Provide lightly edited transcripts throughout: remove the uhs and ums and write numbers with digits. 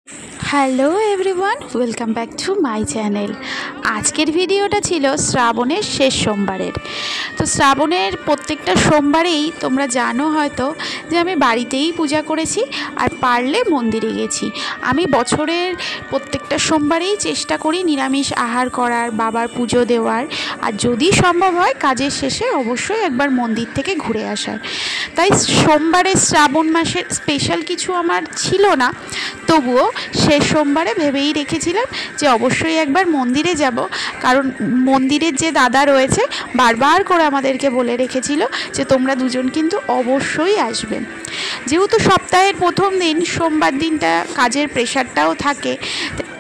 Hello everyone, welcome back to my channel. আজকের ভিডিওটা ছিল শ্রাবণের শেষ সোমবারের। তো শ্রাবণের প্রত্যেকটা সোমবারেই তোমরা জানো হয়তো যে আমি বাড়িতেই পূজা করেছি, আর পারলে মন্দিরে গেছি। আমি বছরের প্রত্যেকটা সোমবারেই চেষ্টা করি নিরামিষ আহার করার, বাবার পুজো দেওয়ার, আর যদি সম্ভব হয় কাজের শেষে অবশ্যই একবার মন্দির থেকে ঘুরে আসার। তাই সোমবারে শ্রাবণ মাসের স্পেশাল কিছু আমার ছিল না, তবুও শেষ সোমবারে ভেবেই রেখেছিলাম যে অবশ্যই একবার মন্দিরে যাব। কারণ মন্দিরের যে দাদা রয়েছে বারবার করে আমাদেরকে বলে রেখেছিল যে তোমরা দুজন কিন্তু অবশ্যই আসবে। যেহেতু সপ্তাহের প্রথম দিন সোমবার দিনটা কাজের প্রেশারটাও থাকে,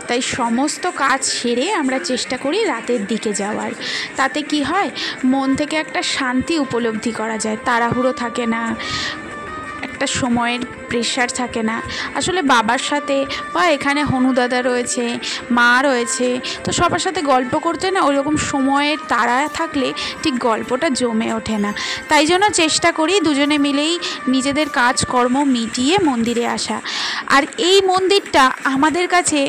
তাই সমস্ত কাজ সেরে আমরা চেষ্টা করি রাতের দিকে যাওয়ার। তাতে কি হয়, মন থেকে একটা শান্তি উপলব্ধি করা যায়, তাড়াহুড়ো থাকে না, একটা সময়ের প্রেশার থাকে না। আসলে বাবার সাথে বা এখানে হনু দাদা রয়েছে, মা রয়েছে, তো সবার সাথে গল্প করতে না ওইরকম সময়ের তাড়া থাকলে ঠিক গল্পটা জমে ওঠে না। তাই জন্য চেষ্টা করি দুজনে মিলেই নিজেদের কাজকর্ম মিটিয়ে মন্দিরে আসা। আর এই মন্দিরটা আমাদের কাছে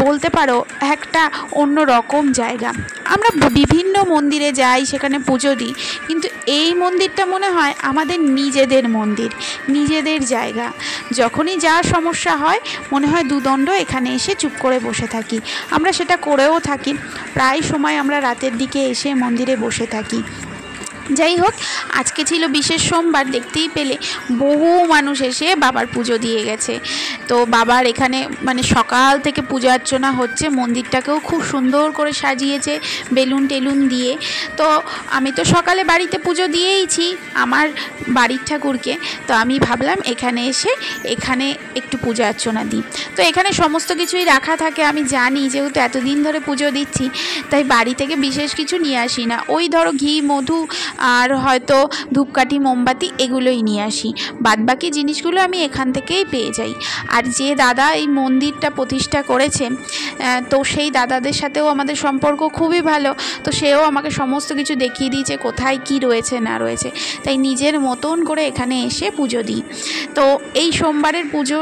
বলতে পারো একটা অন্য রকম জায়গা। আমরা বিভিন্ন মন্দিরে যাই, সেখানে পুজো দিই, কিন্তু এই মন্দিরটা মনে হয় আমাদের নিজেদের মন্দির, নিজেদের জায়গা। যখনই যা সমস্যা হয় মনে হয় দুদণ্ড এখানে এসে চুপ করে বসে থাকি। আমরা সেটা করেও থাকি, প্রায় সময় আমরা রাতের দিকে এসে মন্দিরে বসে থাকি। যাই হোক, আজকে ছিল বিশেষ সোমবার, দেখতেই পেলে বহু মানুষ এসে বাবার পুজো দিয়ে গেছে। তো বাবার এখানে সকাল থেকে পূজা অর্চনা হচ্ছে, মন্দিরটাকেও খুব সুন্দর করে সাজিয়েছে বেলুন টেলুন দিয়ে। তো আমি তো সকালে বাড়িতে পুজো দিয়েইছি আমার বাড়ির ঠাকুরকে, তো আমি ভাবলাম এখানে এসে এখানে একটু পূজা অর্চনা দিই। তো এখানে সমস্ত কিছুই রাখা থাকে, আমি জানি, যেহেতু এতদিন ধরে পুজো দিচ্ছি, তাই বাড়ি থেকে বিশেষ কিছু নিয়ে আসি না। ওই ধরো ঘি, মধু আর হয়তো ধূপকাঠি, মোমবাতি এগুলোই নিয়ে আসি, বাদবাকি জিনিসগুলো আমি এখান থেকেই পেয়ে যাই। আর যে দাদা এই মন্দিরটা প্রতিষ্ঠা করেছে, তো সেই দাদাদের সাথেও আমাদের সম্পর্ক খুবই ভালো। তো সেও আমাকে সমস্ত কিছু দেখিয়ে দিয়েছে কোথায় কি রয়েছে না রয়েছে, তাই নিজের মতন করে এখানে এসে পুজো দিই। তো এই সোমবারের পুজো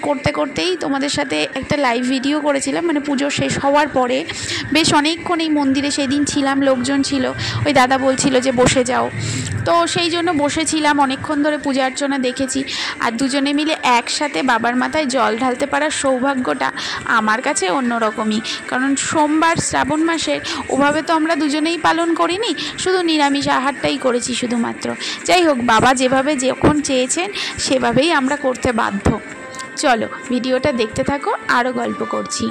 করতে করতেই তোমাদের সাথে একটা লাইভ ভিডিও করেছিলাম, পুজো শেষ হওয়ার পরে বেশ অনেকক্ষণ এই মন্দিরে সেদিন ছিলাম, লোকজন ছিল, ওই দাদা বলছিল যে বসে যাও, তো সেই জন্য বসেছিলাম, অনেকক্ষণ ধরে পূজা অর্চনা দেখেছি। আর দুজনে মিলে একসাথে বাবার মাথায় জল ঢালতে পারার সৌভাগ্যটা আমার কাছে অন্যরকমই। কারণ সোমবার শ্রাবণ মাসের ওভাবে তো আমরা দুজনেই পালন করিনি, শুধু নিরামিষ আহারটাই করেছি শুধুমাত্র। যাই হোক, বাবা যেভাবে যখন চেয়েছেন সেভাবেই আমরা করতে বাধ্য। চলো ভিডিওটা দেখতে থাকো, আরও গল্প করছি।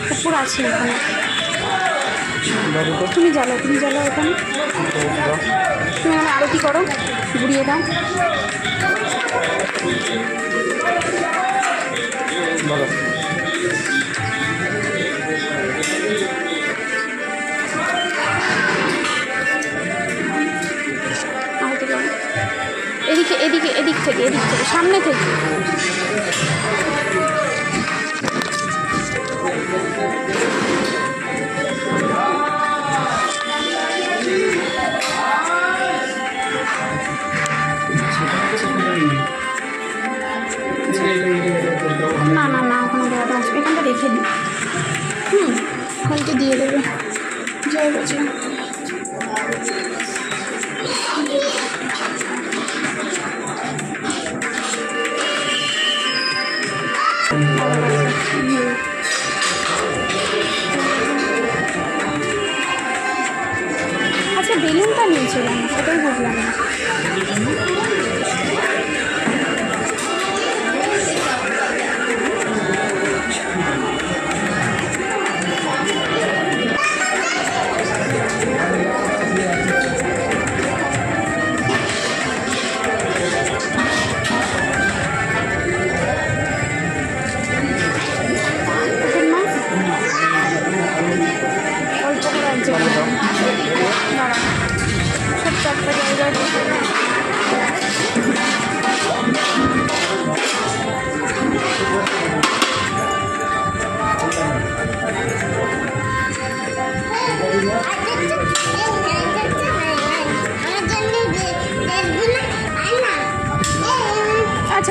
কুকুর আছে এখানে। তুমি জ্বালাও ওখানে, তুমি আমার আরতি করো, ঘুরিয়ে দাও। আরতি করো এদিক থেকে সামনে থেকে। না ওখানে দেওয়াটা আসবে, এখানটা রেখে দিই। ওখানকে দিয়ে দেবে। জয় বলছি আচ্ছা, বেলুনটা নিয়েছিলাম, সেটাই বুঝলাম না।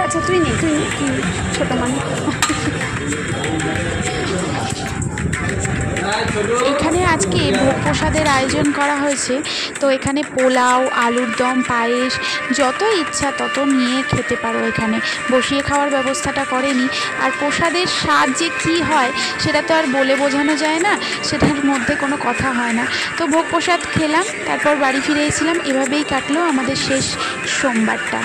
আচ্ছা তুই নে, ছোট মানে। এখানে আজকে ভোগ প্রসাদের আয়োজন করা হয়েছে, তো এখানে পোলাও, আলুর দম, পায়েস যত ইচ্ছা তত নিয়ে খেতে পারো। এখানে বসিয়ে খাওয়ার ব্যবস্থাটা করেনি। আর প্রসাদের স্বাদ যে কী হয় সেটা তো আর বলে বোঝানো যায় না, সেটার মধ্যে কোনো কথা হয় না। তো ভোগ প্রসাদ খেলাম, তারপর বাড়ি ফিরে এসেছিলাম। এভাবেই কাটলো আমাদের শেষ সোমবারটা।